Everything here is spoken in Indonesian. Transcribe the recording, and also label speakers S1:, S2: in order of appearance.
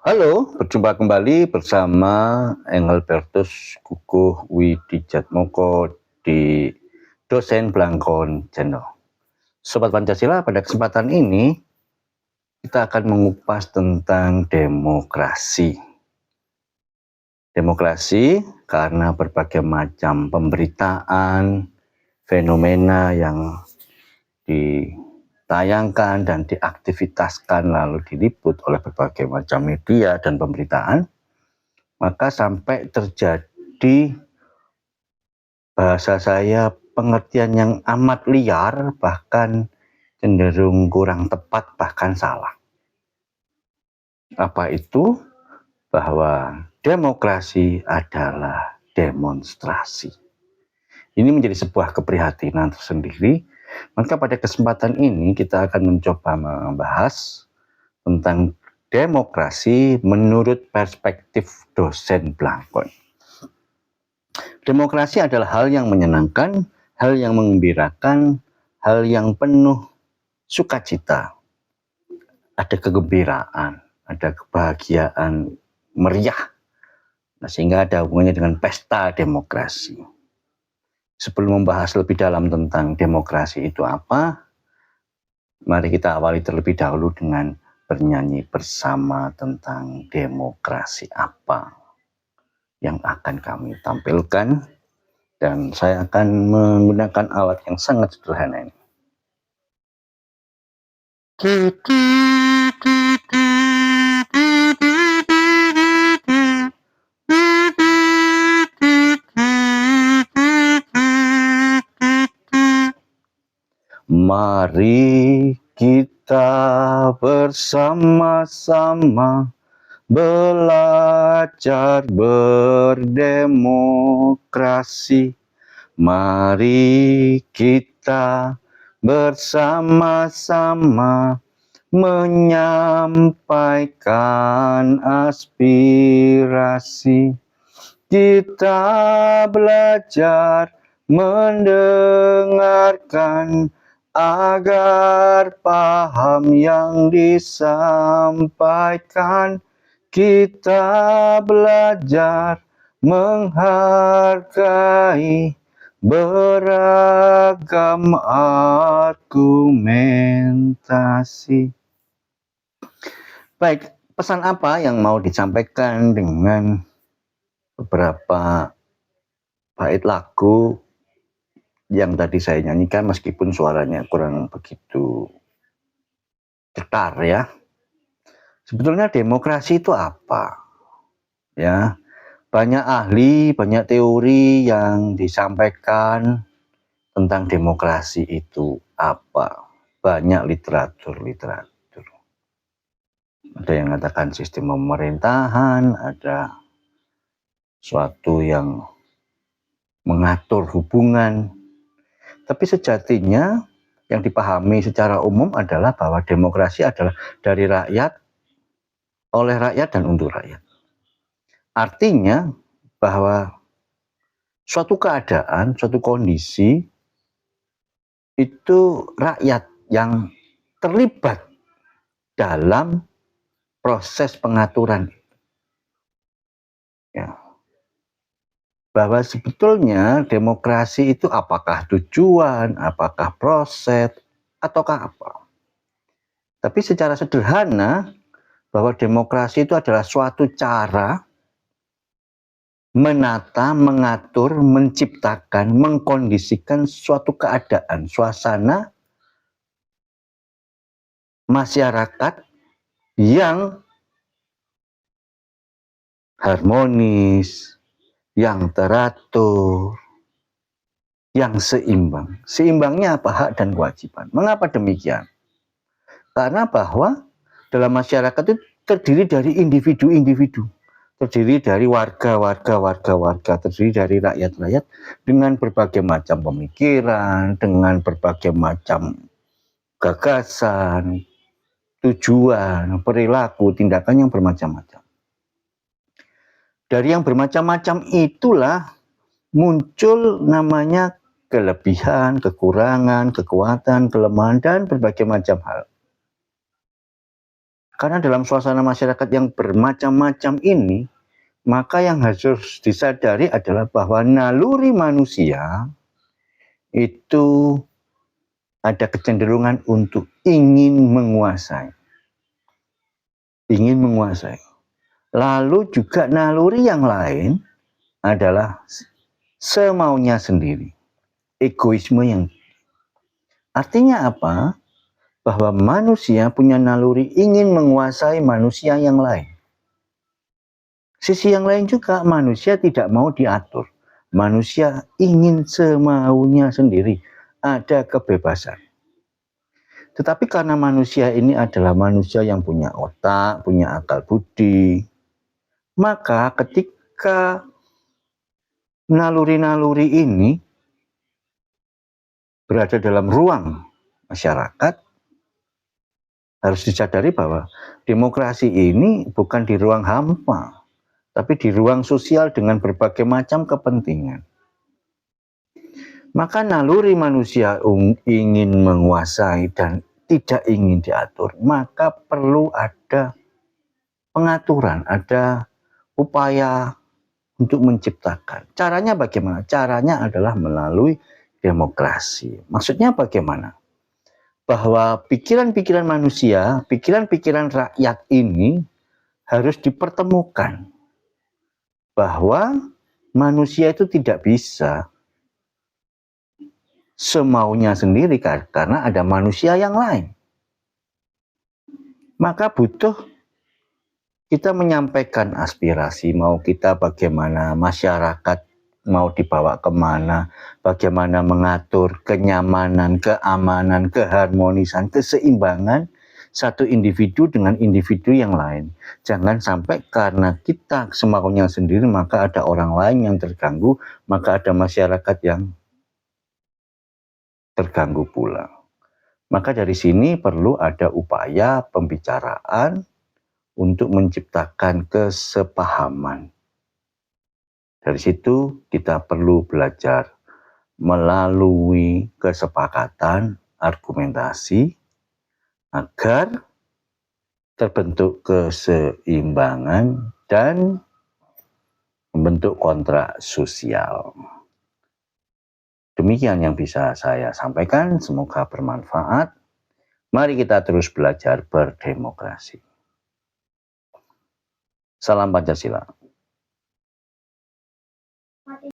S1: Halo, berjumpa kembali bersama Engelbertus Kukuh Widijatmoko di Dosen Blangkon Channel. Sobat Pancasila, pada kesempatan ini kita akan mengupas tentang demokrasi. Demokrasi karena berbagai macam pemberitaan, fenomena yang ditayangkan dan diaktivitaskan lalu diliput oleh berbagai macam media dan pemberitaan, maka sampai terjadi bahasa saya pengertian yang amat liar, bahkan cenderung kurang tepat, bahkan salah. Apa itu? Bahwa demokrasi adalah demonstrasi. Ini menjadi sebuah keprihatinan tersendiri. Maka pada kesempatan ini kita akan mencoba membahas tentang demokrasi menurut perspektif dosen Blangkon. Demokrasi adalah hal yang menyenangkan, hal yang menggembirakan, hal yang penuh sukacita. Ada kegembiraan, ada kebahagiaan meriah. Sehingga ada hubungannya dengan pesta demokrasi. Sebelum membahas lebih dalam tentang demokrasi itu apa, mari kita awali terlebih dahulu dengan bernyanyi bersama tentang demokrasi apa yang akan kami tampilkan. Dan saya akan menggunakan alat yang sangat sederhana ini. Mari kita bersama-sama belajar berdemokrasi. Mari kita bersama-sama menyampaikan aspirasi. Kita belajar mendengarkan agar paham yang disampaikan. Kita belajar menghargai beragam argumentasi. Baik, pesan apa yang mau disampaikan dengan beberapa bait lagu yang tadi saya nyanyikan, meskipun suaranya kurang begitu cetar ya. Sebetulnya demokrasi itu apa? Ya, banyak ahli, banyak teori yang disampaikan tentang demokrasi itu apa. Banyak literatur. Ada yang mengatakan sistem pemerintahan, ada suatu yang mengatur hubungan. Tapi sejatinya yang dipahami secara umum adalah bahwa demokrasi adalah dari rakyat, oleh rakyat, dan untuk rakyat. Artinya bahwa suatu keadaan, suatu kondisi itu rakyat yang terlibat dalam proses pengaturan. Ya. Bahwa sebetulnya demokrasi itu apakah tujuan, apakah proses, ataukah apa. Tapi secara sederhana, bahwa demokrasi itu adalah suatu cara menata, mengatur, menciptakan, mengkondisikan suatu keadaan, suasana masyarakat yang harmonis, yang teratur, yang seimbang. Seimbangnya apa? Hak dan kewajiban. Mengapa demikian? Karena bahwa dalam masyarakat itu terdiri dari individu-individu, terdiri dari warga, terdiri dari rakyat-rakyat dengan berbagai macam pemikiran, dengan berbagai macam gagasan, tujuan, perilaku, tindakan yang bermacam-macam. Dari yang bermacam-macam itulah muncul namanya kelebihan, kekurangan, kekuatan, kelemahan, dan berbagai macam hal. Karena dalam suasana masyarakat yang bermacam-macam ini, maka yang harus disadari adalah bahwa naluri manusia itu ada kecenderungan untuk ingin menguasai. Ingin menguasai. Lalu juga naluri yang lain adalah semaunya sendiri. Egoisme yang artinya apa? Bahwa manusia punya naluri ingin menguasai manusia yang lain. Sisi yang lain juga manusia tidak mau diatur. Manusia ingin semaunya sendiri. Ada kebebasan. Tetapi karena manusia ini adalah manusia yang punya otak, punya akal budi, maka ketika naluri-naluri ini berada dalam ruang masyarakat, harus disadari bahwa demokrasi ini bukan di ruang hampa, tapi di ruang sosial dengan berbagai macam kepentingan. Maka naluri manusia ingin menguasai dan tidak ingin diatur, maka perlu ada pengaturan, ada upaya untuk menciptakan. Caranya bagaimana? Caranya adalah melalui demokrasi. Maksudnya bagaimana? Bahwa pikiran-pikiran manusia, pikiran-pikiran rakyat ini harus dipertemukan. Bahwa manusia itu tidak bisa semaunya sendiri karena ada manusia yang lain. Maka butuh kita menyampaikan aspirasi, mau kita bagaimana, masyarakat mau dibawa kemana, bagaimana mengatur kenyamanan, keamanan, keharmonisan, keseimbangan satu individu dengan individu yang lain. Jangan sampai karena kita semaunya sendiri maka ada orang lain yang terganggu, maka ada masyarakat yang terganggu pula. Maka dari sini perlu ada upaya pembicaraan untuk menciptakan kesepahaman. Dari situ kita perlu belajar melalui kesepakatan, argumentasi, agar terbentuk keseimbangan dan membentuk kontrak sosial. Demikian yang bisa saya sampaikan, semoga bermanfaat. Mari kita terus belajar berdemokrasi. Salam Pancasila.